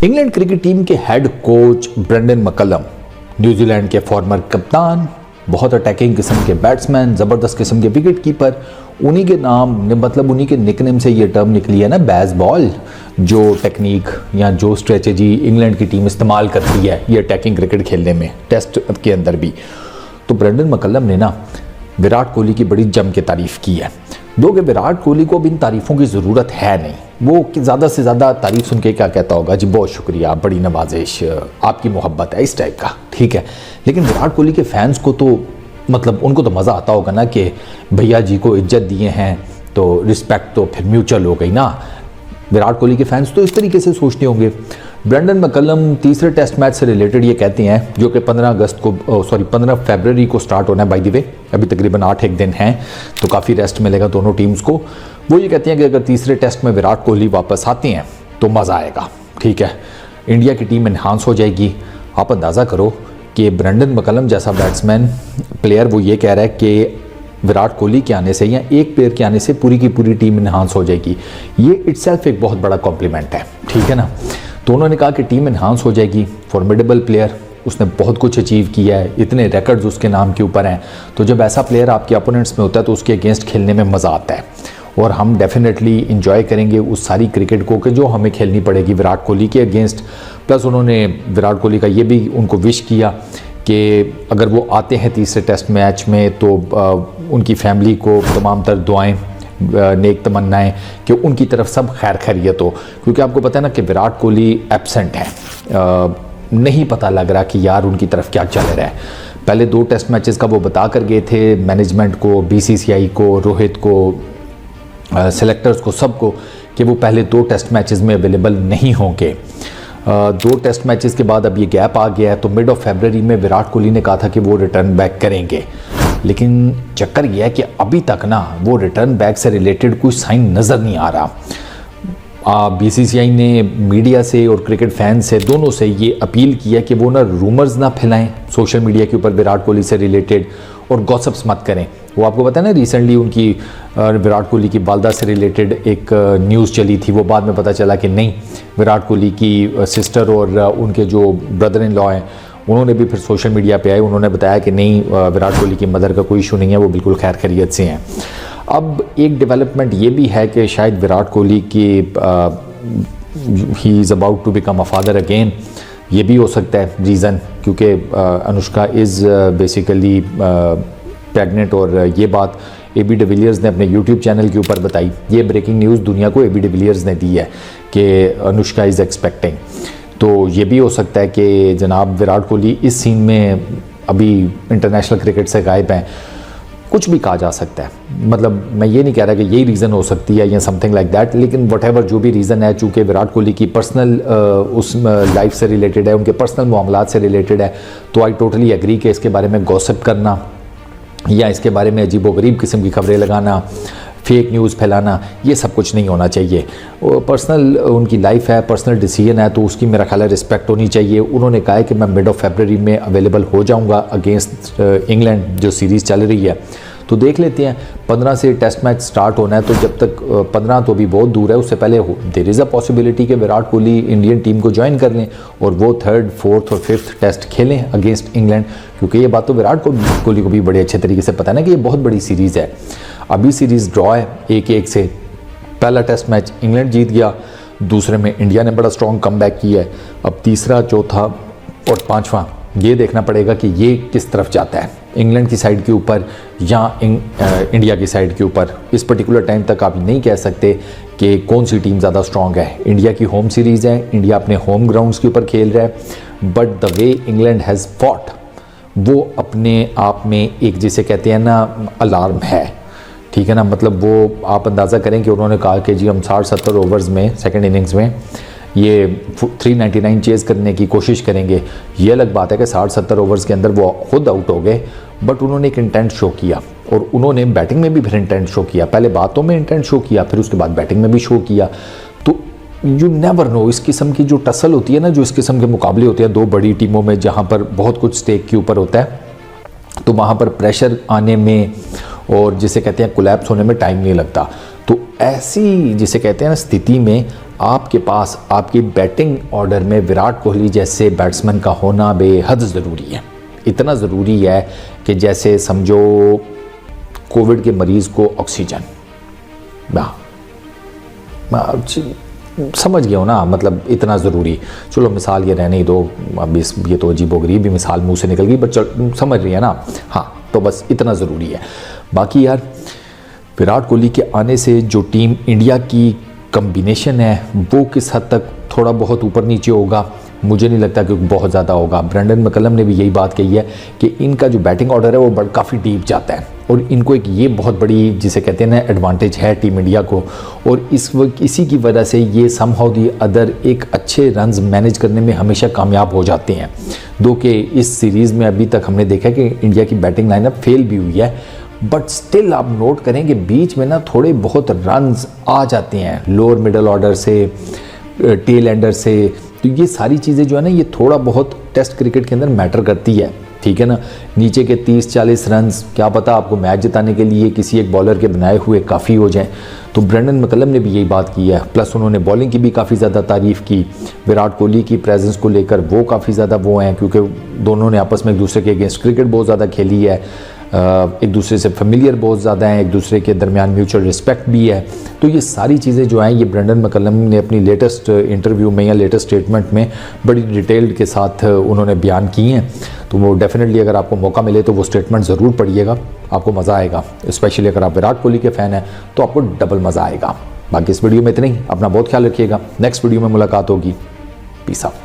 England cricket team के head coach Brendon McCullum, New Zealand के farmer कप्तान, बहुत अटैकिंग किस्म के बैट्समैन, ज़बरदस्त किस्म के विकेट कीपर, उन्हीं के नाम मतलब उन्हीं के निकनेम से ये टर्म निकली है ना बैस बॉल। जो टेक्निक या जो स्ट्रेटजी इंग्लैंड की टीम इस्तेमाल करती है ये अटैकिंग क्रिकेट खेलने में, टेस्ट के अंदर भी, तो ब्रेंडन मैकलम ने ना विराट कोहली की बड़ी जम के तारीफ़ की है। दो कि विराट कोहली को अब इन तारीफ़ों की ज़रूरत है नहीं, वो ज़्यादा से ज़्यादा तारीफ़ सुन के क्या कहता होगा, जी बहुत शुक्रिया, बड़ी नवाजिश, आपकी मोहब्बत है, इस टाइप का, ठीक है। लेकिन विराट कोहली के फैंस को तो मतलब उनको तो मज़ा आता होगा ना कि भैया जी को इज्जत दिए हैं तो रिस्पेक्ट तो फिर म्यूचुअल हो गई ना। विराट कोहली के फैंस तो इस तरीके से सोचते होंगे। ब्रेंडन मैकलम तीसरे टेस्ट मैच से रिलेटेड ये कहते हैं, जो कि 15 फरवरी को स्टार्ट होना है, बाय द वे अभी तकरीबन 8 दिन हैं, तो काफ़ी रेस्ट मिलेगा दोनों टीम्स को। वो ये कहते हैं कि अगर तीसरे टेस्ट में विराट कोहली वापस आते हैं तो मज़ा आएगा, ठीक है, इंडिया की टीम इन्हांस हो जाएगी। आप अंदाज़ा करो कि ब्रेंडन मैकलम जैसा बैट्समैन प्लेयर वो ये कह रहा है कि विराट कोहली के आने से या एक प्लेयर के आने से पूरी की पूरी टीम इन्हांस हो जाएगी। ये इटसेल्फ एक बहुत बड़ा कॉम्प्लीमेंट है, ठीक है ना। तो उन्होंने कहा कि टीम इन्हांस हो जाएगी, फॉर्मिडेबल प्लेयर, उसने बहुत कुछ अचीव किया है, इतने रिकॉर्ड्स उसके नाम के ऊपर हैं, तो जब ऐसा प्लेयर आपके अपोनेंट्स में होता है तो उसके अगेंस्ट खेलने में मज़ा आता है और हम डेफिनेटली इंजॉय करेंगे उस सारी क्रिकेट को कि जो हमें खेलनी पड़ेगी विराट कोहली के अगेंस्ट। प्लस उन्होंने विराट कोहली का ये भी उनको विश किया कि अगर वो आते हैं तीसरे टेस्ट मैच में तो उनकी फैमिली को तमाम तर दुआएं, नेक तमन्नाएं कि उनकी तरफ सब खैर खैरियत हो, क्योंकि आपको पता है ना कि विराट कोहली एब्सेंट है, नहीं पता लग रहा कि यार उनकी तरफ क्या चल रहा है। पहले 2 टेस्ट मैचेस का वो बता कर गए थे मैनेजमेंट को, बीसीसीआई को, रोहित को, सेलेक्टर्स को, सबको, कि वो पहले 2 टेस्ट मैचेस में अवेलेबल नहीं होंगे। 2 टेस्ट मैचेस के बाद अब ये गैप आ गया है, तो मिड ऑफ फरवरी में विराट कोहली ने कहा था कि वो रिटर्न बैक करेंगे, लेकिन चक्कर ये है कि अभी तक ना वो रिटर्न बैक से रिलेटेड कोई साइन नज़र नहीं आ रहा। बीसीसीआई ने मीडिया से और क्रिकेट फैन से दोनों से ये अपील किया कि वो ना रूमर्स ना फैलाएं सोशल मीडिया के ऊपर विराट कोहली से रिलेटेड, और गॉसिप्स मत करें। वो आपको पता है ना रिसेंटली उनकी विराट कोहली की वालदा से रिलेटेड एक न्यूज़ चली थी, वो बाद में पता चला कि नहीं, विराट कोहली की सिस्टर और उनके जो ब्रदर इन लॉ हैं उन्होंने भी फिर सोशल मीडिया पे आए, उन्होंने बताया कि नहीं, विराट कोहली की मदर का कोई इशू नहीं है, वो बिल्कुल खैर खैरियत से हैं। अब एक डेवलपमेंट ये भी है कि शायद विराट कोहली की he is about to become a father again, ये भी हो सकता है रीज़न, क्योंकि अनुष्का इज़ बेसिकली प्रेग्नेंट, और ये बात एबी डिविलियर्स ने अपने यूट्यूब चैनल के ऊपर बताई। ये ब्रेकिंग न्यूज़ दुनिया को एबी डिविलियर्स ने दी है कि अनुष्का इज़ एक्सपेक्टिंग। तो ये भी हो सकता है कि जनाब विराट कोहली इस सीन में अभी इंटरनेशनल क्रिकेट से गायब हैं, कुछ भी कहा जा सकता है। मतलब मैं ये नहीं कह रहा कि यही रीज़न हो सकती है या समथिंग लाइक दैट, लेकिन वट जो भी रीज़न है, चूँकि विराट कोहली की पर्सनल उस लाइफ से रिलेटेड है, उनके पर्सनल मामलात से रिलेटेड है, तो आई टोटली एग्री कि इसके बारे में गॉसिप करना या इसके बारे में अजीबोगरीब किस्म की खबरें लगाना, फेक न्यूज़ फैलाना, ये सब कुछ नहीं होना चाहिए। पर्सनल उनकी लाइफ है, पर्सनल डिसीजन है, तो उसकी मेरा ख्याल है रिस्पेक्ट होनी चाहिए। उन्होंने कहा है कि मैं मिड ऑफ फरवरी में अवेलेबल हो जाऊंगा अगेंस्ट इंग्लैंड, जो सीरीज़ चल रही है, तो देख लेते हैं। 15 से टेस्ट मैच स्टार्ट होना है, तो जब तक 15 तो अभी बहुत दूर है, उससे पहले देयर इज़ अ पॉसिबिलिटी कि विराट कोहली इंडियन टीम को ज्वाइन कर लें और वो 3rd, 4th और 5th टेस्ट खेलें अगेंस्ट इंग्लैंड, क्योंकि ये बात तो विराट कोहली को भी बड़े अच्छे तरीके से पता है ना कि ये बहुत बड़ी सीरीज़ है। अभी सीरीज़ ड्रॉ है 1-1 से, पहला टेस्ट मैच इंग्लैंड जीत गया, दूसरे में इंडिया ने बड़ा स्ट्रॉन्ग कमबैक किया है। अब तीसरा, चौथा और 5वां ये देखना पड़ेगा कि ये किस तरफ जाता है, इंग्लैंड की साइड के ऊपर या इंडिया की साइड के ऊपर। इस पर्टिकुलर टाइम तक आप नहीं कह सकते कि कौन सी टीम ज़्यादा स्ट्रॉन्ग है। इंडिया की होम सीरीज़ है, इंडिया अपने होम ग्राउंड्स के ऊपर खेल रहा है, but the way England has fought, वो अपने आप में एक जिसे कहते हैं ना अलार्म है, ठीक है ना। मतलब वो आप अंदाज़ा करें कि उन्होंने कहा कि जी हम 60-70 ओवर्स में सेकेंड इनिंग्स में ये 399 चेज़ करने की कोशिश करेंगे। ये अलग बात है कि 60-70 ओवर्स के अंदर वो खुद आउट हो गए, बट उन्होंने एक इंटेंट शो किया और उन्होंने बैटिंग में भी फिर इंटेंट शो किया। पहले बातों में इंटेंट शो किया, फिर उसके बाद बैटिंग में भी शो किया। तो यू नेवर नो, इस किस्म की जो टसल होती है ना, जो इस किस्म के मुकाबले होते हैं 2 बड़ी टीमों में जहाँ पर बहुत कुछ स्टेक के ऊपर होता है, तो वहाँ पर प्रेशर आने में और जिसे कहते हैं कोलैप्स होने में टाइम नहीं लगता। तो ऐसी जिसे कहते हैं ना स्थिति में आपके पास आपकी बैटिंग ऑर्डर में विराट कोहली जैसे बैट्समैन का होना बेहद ज़रूरी है। इतना ज़रूरी है कि जैसे समझो कोविड के मरीज़ को ऑक्सीजन। समझ गया हो ना, मतलब इतना ज़रूरी। चलो मिसाल ये रहने ही दो, अब ये तो अजीबोगरीब भी मिसाल मुंह से निकल गई, बट चल समझ रही है ना। हाँ, तो बस इतना ज़रूरी है। बाकी यार विराट कोहली के आने से जो टीम इंडिया की कम्बिनेशन है वो किस हद तक थोड़ा बहुत ऊपर नीचे होगा, मुझे नहीं लगता कि बहुत ज़्यादा होगा। ब्रेंडन मैकलम ने भी यही बात कही है कि इनका जो बैटिंग ऑर्डर है वो काफ़ी डीप जाता है और इनको एक ये बहुत बड़ी जिसे कहते हैं ना एडवांटेज है टीम इंडिया को, और इसी की वजह से ये समहाउ दी अदर एक अच्छे रन्स मैनेज करने में हमेशा कामयाब हो जाते हैं। दो कि इस सीरीज़ में अभी तक हमने देखा कि इंडिया की बैटिंग लाइनअप फेल भी हुई है, बट स्टिल आप नोट करें कि बीच में ना थोड़े बहुत रन्स आ जाते हैं लोअर मिडल ऑर्डर से, टेल एंडर से। तो ये सारी चीज़ें जो है ना ये थोड़ा बहुत टेस्ट क्रिकेट के अंदर मैटर करती है, ठीक है ना। नीचे के 30-40 रन्स क्या पता आपको मैच जिताने के लिए किसी एक बॉलर के बनाए हुए काफ़ी हो जाएं। तो ब्रेंडन मैकलम ने भी यही बात की है, प्लस उन्होंने बॉलिंग की भी काफ़ी ज़्यादा तारीफ़ की। विराट कोहली की प्रेजेंस को लेकर वो काफ़ी ज़्यादा वो हैं, क्योंकि दोनों ने आपस में एक दूसरे के अगेंस्ट क्रिकेट बहुत ज़्यादा खेली है, एक दूसरे से फेमिलियर बहुत ज़्यादा हैं, एक दूसरे के दरमियान म्यूचुअल रिस्पेक्ट भी है। तो ये सारी चीज़ें जो हैं ये ब्रेंडन मैकलम ने अपनी लेटेस्ट इंटरव्यू में या लेटेस्ट स्टेटमेंट में बड़ी डिटेल्ड के साथ उन्होंने बयान की हैं। तो वो डेफिनेटली अगर आपको मौका मिले तो वो स्टेटमेंट ज़रूर पढ़िएगा, आपको मज़ा आएगा। स्पेशली अगर आप विराट कोहली के फ़ैन हैं तो आपको डबल मज़ा आएगा। बाकी इस वीडियो में इतना ही, अपना बहुत ख्याल रखिएगा। नेक्स्ट वीडियो में मुलाकात होगी। Peace out.